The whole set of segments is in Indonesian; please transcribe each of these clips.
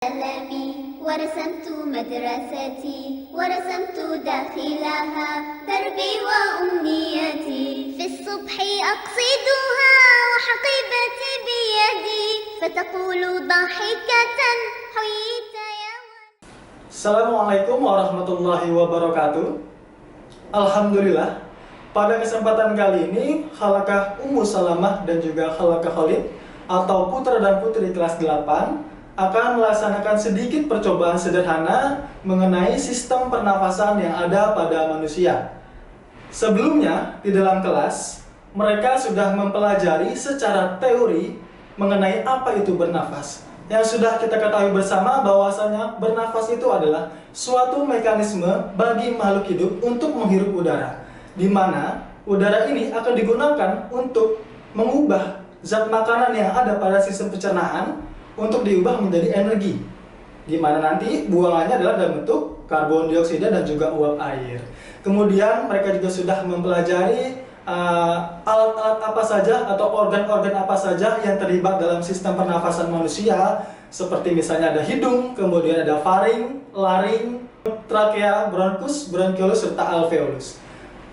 قلمي ورسمت مدرستي ورسمت داخلها دربي وأمنيتي في الصبح أقصدها وحقيبتي بيدي فتقول ضاحكة حييت يا Assalamualaikum warahmatullahi wabarakatuh. Alhamdulillah, pada kesempatan kali ini Halakah Ummu Salamah dan juga Halakah Khalid atau putra dan putri kelas 8 akan melaksanakan sedikit percobaan sederhana mengenai sistem pernafasan yang ada pada manusia. Sebelumnya, di dalam kelas, mereka sudah mempelajari secara teori mengenai apa itu bernafas. Yang sudah kita ketahui bersama bahwasanya bernafas itu adalah suatu mekanisme bagi makhluk hidup untuk menghirup udara, di mana udara ini akan digunakan untuk mengubah zat makanan yang ada pada sistem pencernaan untuk diubah menjadi energi, di mana nanti buangannya adalah dalam bentuk karbon dioksida dan juga uap air. Kemudian mereka juga sudah mempelajari alat-alat apa saja atau organ-organ apa saja yang terlibat dalam sistem pernafasan manusia, seperti misalnya ada hidung, kemudian ada faring, laring, trakea, bronkus, bronkiolus, serta alveolus.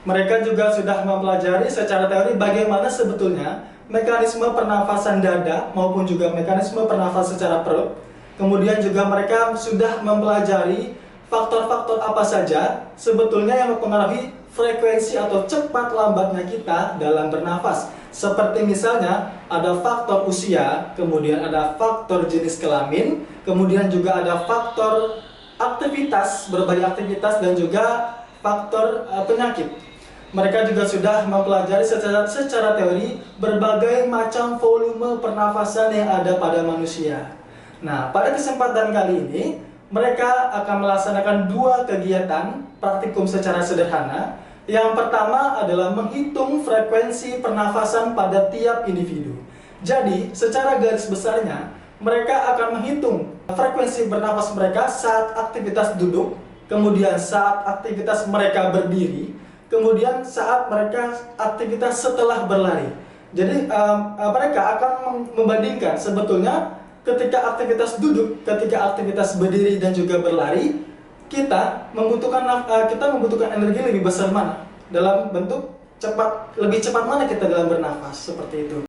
Mereka juga sudah mempelajari secara teori bagaimana sebetulnya mekanisme pernafasan dada maupun juga mekanisme pernafasan secara perut. Kemudian juga mereka sudah mempelajari faktor-faktor apa saja sebetulnya yang mempengaruhi frekuensi atau cepat lambatnya kita dalam bernafas. Seperti misalnya ada faktor usia, kemudian ada faktor jenis kelamin, kemudian juga ada faktor aktivitas, berbagai aktivitas, dan juga faktor penyakit. Mereka juga sudah mempelajari secara teori berbagai macam volume pernafasan yang ada pada manusia. Nah, pada kesempatan kali ini mereka akan melaksanakan dua kegiatan praktikum secara sederhana. Yang pertama adalah menghitung frekuensi pernafasan pada tiap individu. Jadi, secara garis besarnya, mereka akan menghitung frekuensi bernafas mereka saat aktivitas duduk, kemudian saat aktivitas mereka berdiri, kemudian saat mereka aktivitas setelah berlari. Jadi, mereka akan membandingkan sebetulnya ketika aktivitas duduk, ketika aktivitas berdiri dan juga berlari, kita membutuhkan energi lebih besar mana? Dalam bentuk lebih cepat mana kita dalam bernafas, seperti itu.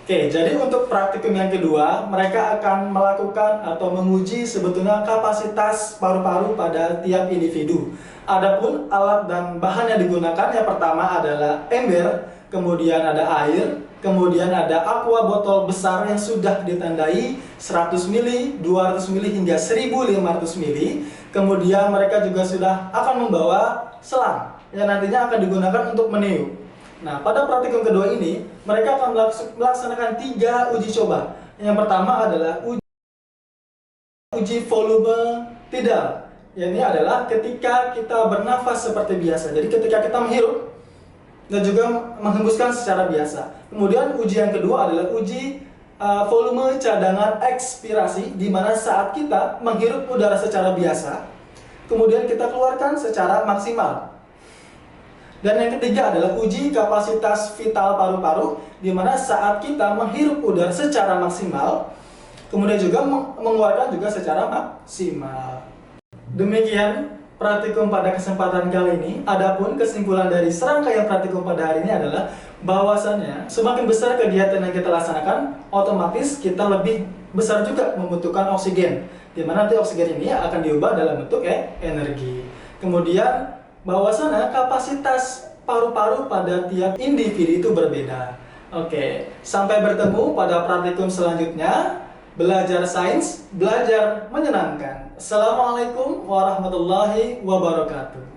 Oke, jadi untuk praktikum yang kedua, mereka akan melakukan atau menguji sebetulnya kapasitas paru-paru pada tiap individu. Adapun alat dan bahan yang digunakan, yang pertama adalah ember, kemudian ada air, kemudian ada aqua botol besar yang sudah ditandai 100 ml, 200 ml hingga 1500 ml. Kemudian mereka juga sudah akan membawa selang yang nantinya akan digunakan untuk meniup. Nah, pada praktikum kedua ini, mereka akan melaksanakan 3 uji coba. Yang pertama adalah uji volume tidal. Ini adalah ketika kita bernafas seperti biasa. Jadi ketika kita menghirup dan juga menghembuskan secara biasa. Kemudian uji yang kedua adalah uji volume cadangan ekspirasi, di mana saat kita menghirup udara secara biasa, kemudian kita keluarkan secara maksimal. Dan yang ketiga adalah uji kapasitas vital paru-paru, di mana saat kita menghirup udara secara maksimal, kemudian juga mengeluarkan juga secara maksimal. Demikian praktikum pada kesempatan kali ini. Adapun kesimpulan dari serangkaian praktikum pada hari ini adalah bahwasannya semakin besar kegiatan yang kita laksanakan, otomatis kita lebih besar juga membutuhkan oksigen, di mana nanti oksigen ini akan diubah dalam bentuk energi. Kemudian bahwasannya kapasitas paru-paru pada tiap individu itu berbeda. Oke, sampai bertemu pada praktikum selanjutnya. Belajar sains, belajar menyenangkan. Assalamualaikum warahmatullahi wabarakatuh.